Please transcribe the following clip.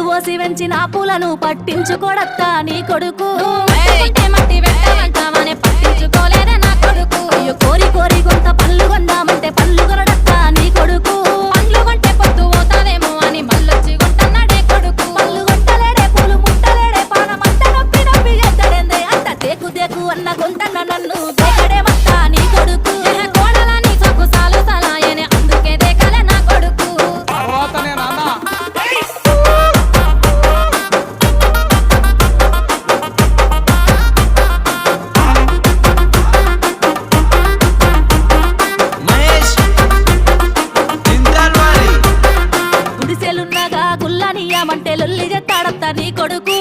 పోసి వెంచిన పూలను పట్టించుకోడత్తా నీ కొడుకు మట్టి వెంటనే పట్టించుకోలేదే నా కొడుకు. అయ్యో కోరి కోరి కొంత పళ్ళు కొందామంటే పళ్ళు కొనడత్తా నీ కొడుకు పండ్లు కొంటే పొద్దు పోతావేమో అని మళ్ళొచ్చి కొంటన్నాడే కొడుకు. పళ్ళు కొట్టలేడే పూలు ముట్టలేడే పానమంత నొప్పి నొప్పి ఎద్దడేందే అంత దేకు దేకు అన్న కొంటన్న నన్ను దేకడే మత్తా నీ కొడుకు కోడలని సొక్కు సాలు సలాయనే అందుకే దేకలే నా కొడుకు. తర్వాతనే నాన్న గుడిసెలున్నగా గుల్లనియమంటే లొల్లి చెత్తాడత్తా నీ కొడుకు